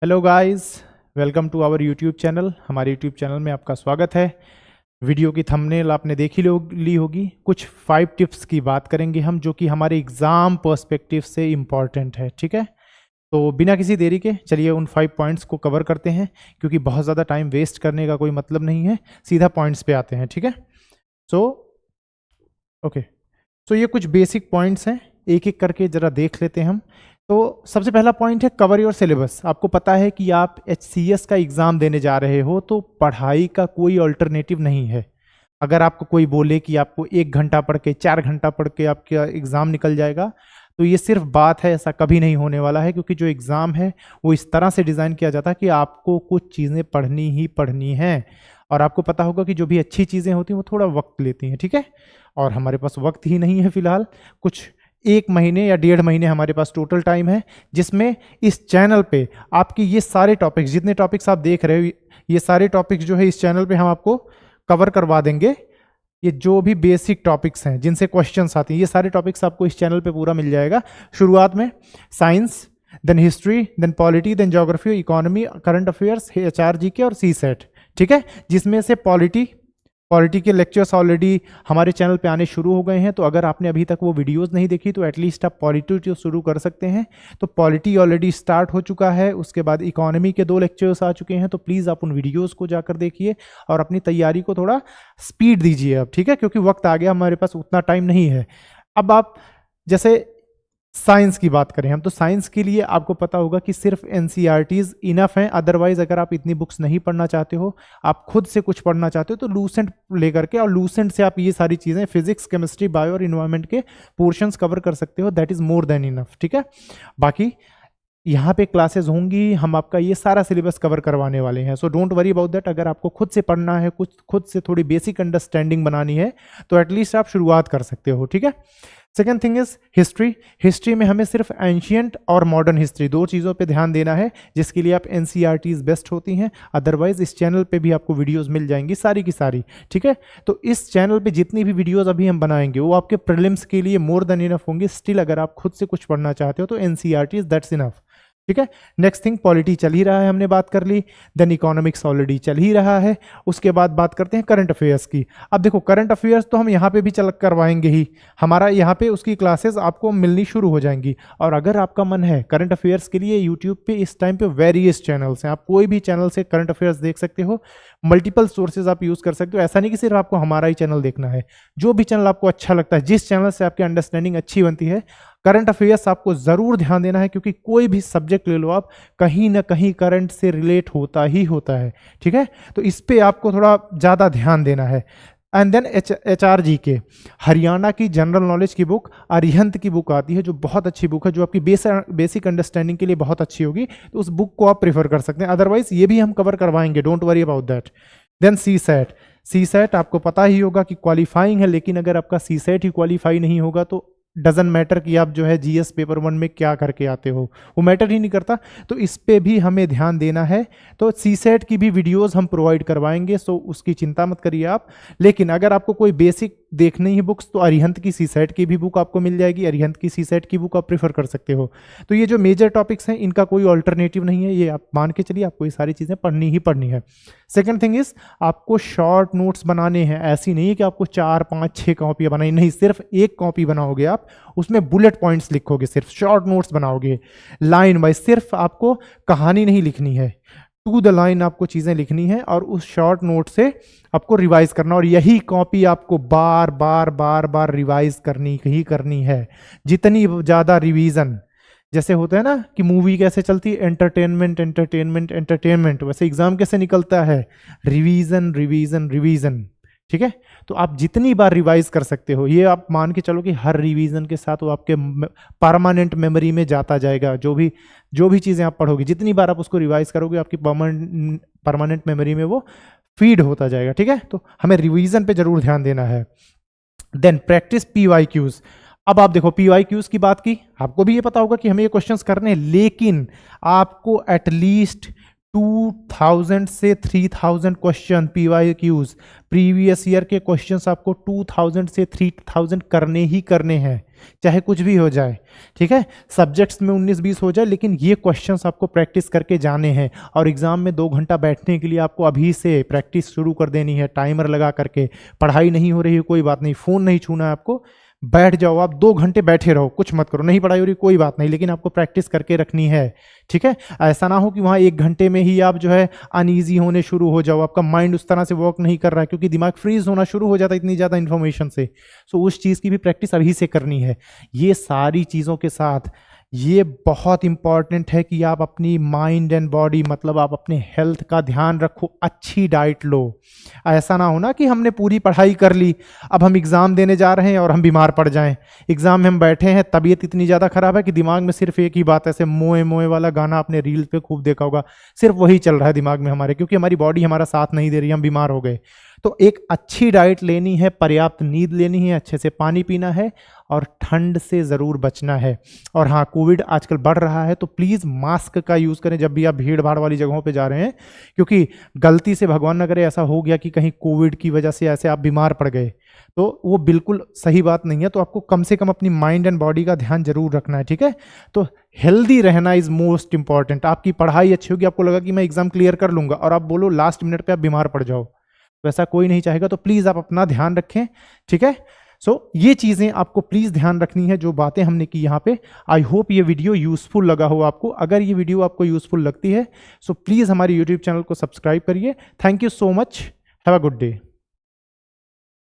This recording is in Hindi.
Hello guys, welcome to our YouTube channel. हमारे यूट्यूब चैनल में आपका स्वागत है। वीडियो की थंबनेल आपने ली होगी। कुछ 5 टिप्स की बात करेंगे हम, जो कि हमारे एग्ज़ाम पर्सपेक्टिव से इम्पॉर्टेंट है। ठीक है, तो बिना किसी देरी के चलिए उन 5 पॉइंट्स को कवर करते हैं, क्योंकि बहुत ज़्यादा टाइम वेस्ट करने का कोई मतलब नहीं है। सीधा पॉइंट्स पे आते हैं। ठीक है, सो ओके, तो ये कुछ बेसिक पॉइंट्स हैं, एक एक करके ज़रा देख लेते हैं हम। तो सबसे पहला पॉइंट है कवर योर सिलेबस। आपको पता है कि आप HCS का एग्ज़ाम देने जा रहे हो, तो पढ़ाई का कोई अल्टरनेटिव नहीं है। अगर आपको कोई बोले कि आपको 1 घंटा पढ़ के 4 घंटा पढ़ के आपका एग्ज़ाम निकल जाएगा, तो ये सिर्फ बात है, ऐसा कभी नहीं होने वाला है। क्योंकि जो एग्ज़ाम है वो इस तरह से डिज़ाइन किया जाता है कि आपको कुछ चीज़ें पढ़नी ही पढ़नी हैं। और आपको पता होगा कि जो भी अच्छी चीज़ें होती हैं वो थोड़ा वक्त लेती हैं। ठीक है, और हमारे पास वक्त ही नहीं है फ़िलहाल। कुछ 1 महीने या 1.5 महीने हमारे पास टोटल टाइम है, जिसमें इस चैनल पे आपकी ये सारे टॉपिक्स, जितने टॉपिक्स आप देख रहे हो, ये सारे टॉपिक्स जो है इस चैनल पे हम आपको कवर करवा देंगे। ये जो भी बेसिक टॉपिक्स हैं जिनसे क्वेश्चंस आते हैं, ये सारे टॉपिक्स आपको इस चैनल पे पूरा मिल जाएगा। शुरुआत में science, then history, then polity, then geography, economy, current affairs, HR GK और CSET। ठीक है, जिसमें से पॉलिटी के लेक्चर्स ऑलरेडी हमारे चैनल पे आने शुरू हो गए हैं। तो अगर आपने अभी तक वो वीडियोस नहीं देखी तो एटलीस्ट आप पॉलिटी तो शुरू कर सकते हैं। तो पॉलिटी ऑलरेडी स्टार्ट हो चुका है। उसके बाद इकोनॉमी के 2 लेक्चर्स आ चुके हैं। तो प्लीज़ आप उन वीडियोस को जाकर देखिए और अपनी तैयारी को थोड़ा स्पीड दीजिए अब। ठीक है, क्योंकि वक्त आ गया, हमारे पास उतना टाइम नहीं है। अब आप जैसे साइंस की बात करें हम, तो साइंस के लिए आपको पता होगा कि सिर्फ NCERTs इनफ हैं। अदरवाइज अगर आप इतनी बुक्स नहीं पढ़ना चाहते हो, आप खुद से कुछ पढ़ना चाहते हो, तो लूसेंट लेकर के, और लूसेंट से आप ये सारी चीज़ें फिजिक्स, केमिस्ट्री, बायो और इन्वायरमेंट के पोर्शंस कवर कर सकते हो। That is more than enough. ठीक है, बाकी यहाँ पे क्लासेस होंगी, हम आपका ये सारा सिलेबस कवर करवाने वाले हैं। So don't worry about that. अगर आपको खुद से पढ़ना है, कुछ खुद से थोड़ी बेसिक अंडरस्टैंडिंग बनानी है, तो एटलीस्ट आप शुरुआत कर सकते हो। ठीक है, second thing is history. History में हमें सिर्फ एंशियंट और मॉडर्न हिस्ट्री, 2 चीज़ों पे ध्यान देना है, जिसके लिए आप NCERTs बेस्ट होती हैं। अदरवाइज इस चैनल पे भी आपको वीडियोस मिल जाएंगी सारी की सारी। ठीक है, तो इस चैनल पे जितनी भी वीडियोस अभी हम बनाएंगे वो आपके प्रीलिम्स के लिए मोर देन इनफ होंगे। स्टिल अगर आप खुद से कुछ पढ़ना चाहते हो तो NCERTs दैट्स इनफ। ठीक है, नेक्स्ट थिंग, पॉलिटी चल ही रहा है, हमने बात कर ली। देन इकोनॉमिक्स ऑलरेडी चल ही रहा है। उसके बाद बात करते हैं करंट अफेयर्स की। अब देखो, करंट अफेयर्स तो हम यहाँ पे भी चल करवाएंगे ही। हमारा यहाँ पे उसकी क्लासेस आपको मिलनी शुरू हो जाएंगी। और अगर आपका मन है करंट अफेयर्स के लिए, यूट्यूब पे इस टाइम पे वेरियस चैनल्स हैं, आप कोई भी चैनल से करंट अफेयर्स देख सकते हो। मल्टीपल सोर्सेज आप यूज़ कर सकते हो। ऐसा नहीं कि सिर्फ आपको हमारा ही चैनल देखना है। जो भी चैनल आपको अच्छा लगता है, जिस चैनल से आपकी अंडरस्टैंडिंग अच्छी बनती है, करंट अफेयर्स आपको ज़रूर ध्यान देना है। क्योंकि कोई भी सब्जेक्ट ले लो आप, कहीं ना कहीं करंट से रिलेट होता ही होता है। ठीक है, तो इस पे आपको थोड़ा ज़्यादा ध्यान देना है। And then HR GK, Haryana की जनरल नॉलेज की बुक, अरिहंत की बुक आती है, जो बहुत अच्छी बुक है, जो आपकी बेसिक अंडरस्टैंडिंग के लिए बहुत अच्छी होगी। तो उस बुक को आप प्रेफर कर सकते हैं। अदरवाइज ये भी हम कवर करवाएंगे, don't worry about that. Then CSET आपको पता ही होगा कि क्वालिफाइंग है, लेकिन अगर आपका CSET ही क्वालिफाई नहीं होगा तो डजंट मैटर कि आप जो है GS पेपर 1 में क्या करके आते हो, वो मैटर ही नहीं करता। तो इस पे भी हमें ध्यान देना है। तो CSET की भी वीडियोस हम प्रोवाइड करवाएंगे, सो उसकी चिंता मत करिए आप। लेकिन अगर आपको कोई बेसिक देखनी है बुक्स, तो अरिहंत की CSET की भी बुक आपको मिल जाएगी। अरिहंत की CSET की बुक आप प्रेफर कर सकते हो। तो ये जो मेजर टॉपिक्स हैं, इनका कोई ऑल्टरनेटिव नहीं है। ये आप मान के चलिए, आपको ये सारी चीज़ें पढ़नी ही पढ़नी है। सेकेंड थिंग इज, आपको शॉर्ट नोट्स बनाने हैं। ऐसी नहीं है कि आपको 4, 5, 6 कॉपियाँ बनाई, नहीं, सिर्फ 1 कॉपी बनाओगे आप, उसमें बुलेट पॉइंट्स लिखोगे, सिर्फ शॉर्ट नोट्स बनाओगे लाइन वाइज। सिर्फ आपको कहानी नहीं लिखनी है, टू द लाइन आपको चीज़ें लिखनी है, और उस शॉर्ट नोट से आपको रिवाइज करना। और यही कॉपी आपको बार बार बार बार रिवाइज करनी ही करनी है। जितनी ज़्यादा रिवीजन, जैसे होता है ना कि मूवी कैसे चलती है, एंटरटेनमेंट एंटरटेनमेंट एंटरटेनमेंट, वैसे एग्जाम कैसे निकलता है, रिवीजन रिवीजन रिवीजन। ठीक है, तो आप जितनी बार रिवाइज कर सकते हो, ये आप मान के चलो कि हर रिवीजन के साथ वो आपके परमानेंट मेमोरी में जाता जाएगा। जो भी चीज़ें आप पढ़ोगे, जितनी बार आप उसको रिवाइज करोगे, आपकी परमानेंट मेमोरी में वो फीड होता जाएगा। ठीक है, तो हमें रिवीजन पे जरूर ध्यान देना है। Then practice PYQs। अब आप देखो, PYQs की बात की, आपको भी ये पता होगा कि हमें ये क्वेश्चंस करने हैं, लेकिन आपको एटलीस्ट 2000 से 3000 क्वेश्चन PYQs, प्रीवियस ईयर के क्वेश्चंस आपको 2000 से 3000 करने ही करने हैं। चाहे कुछ भी हो जाए, ठीक है, सब्जेक्ट्स में 19-20 हो जाए, लेकिन ये क्वेश्चंस आपको प्रैक्टिस करके जाने हैं। और एग्जाम में 2 घंटा बैठने के लिए आपको अभी से प्रैक्टिस शुरू कर देनी है, टाइमर लगा करके। पढ़ाई नहीं हो रही है कोई बात नहीं, फ़ोन नहीं छूना है आपको, बैठ जाओ, आप 2 घंटे बैठे रहो, कुछ मत करो, नहीं पढ़ाई हो रही कोई बात नहीं, लेकिन आपको प्रैक्टिस करके रखनी है, ठीक है। ऐसा ना हो कि वहाँ 1 घंटे में ही आप जो है अनईजी होने शुरू हो जाओ, आपका माइंड उस तरह से वर्क नहीं कर रहा है, क्योंकि दिमाग फ्रीज होना शुरू हो जाता है इतनी ज़्यादा इन्फॉर्मेशन से। सो उस चीज़ की भी प्रैक्टिस अभी से करनी है। ये सारी चीज़ों के साथ ये बहुत इंपॉर्टेंट है कि आप अपनी माइंड एंड बॉडी, मतलब आप अपने हेल्थ का ध्यान रखो, अच्छी डाइट लो। ऐसा ना हो ना कि हमने पूरी पढ़ाई कर ली, अब हम एग्ज़ाम देने जा रहे हैं और हम बीमार पड़ जाएं। एग्ज़ाम में हम बैठे हैं, तबीयत इतनी ज़्यादा ख़राब है कि दिमाग में सिर्फ एक ही बात, ऐसे मोए मोए वाला गाना आपने रील्स पे खूब देखा होगा, सिर्फ वही चल रहा है दिमाग में हमारे, क्योंकि हमारी बॉडी हमारा साथ नहीं दे रही, हम बीमार हो गए। तो एक अच्छी डाइट लेनी है, पर्याप्त नींद लेनी है, अच्छे से पानी पीना है और ठंड से ज़रूर बचना है। और हाँ, कोविड आजकल बढ़ रहा है, तो प्लीज़ मास्क का यूज़ करें जब भी आप भीड़ भाड़ वाली जगहों पे जा रहे हैं, क्योंकि गलती से भगवान न करे ऐसा हो गया कि कहीं कोविड की वजह से ऐसे आप बीमार पड़ गए, तो वो बिल्कुल सही बात नहीं है। तो आपको कम से कम अपनी माइंड एंड बॉडी का ध्यान जरूर रखना है, ठीक है। तो हेल्दी रहना इज़ मोस्ट इंपॉर्टेंट। आपकी पढ़ाई अच्छी होगी, आपको लगा कि मैं एग्जाम क्लियर कर लूँगा, और आप बोलो लास्ट मिनट पर आप बीमार पड़ जाओ, वैसा कोई नहीं चाहेगा। तो प्लीज़ आप अपना ध्यान रखें, ठीक है। ये चीज़ें आपको प्लीज़ ध्यान रखनी है, जो बातें हमने की यहाँ पे। आई होप ये वीडियो यूज़फुल लगा हो आपको। अगर ये वीडियो आपको यूज़फुल लगती है, प्लीज़ हमारे यूट्यूब चैनल को सब्सक्राइब करिए। Thank you so much, have a good day.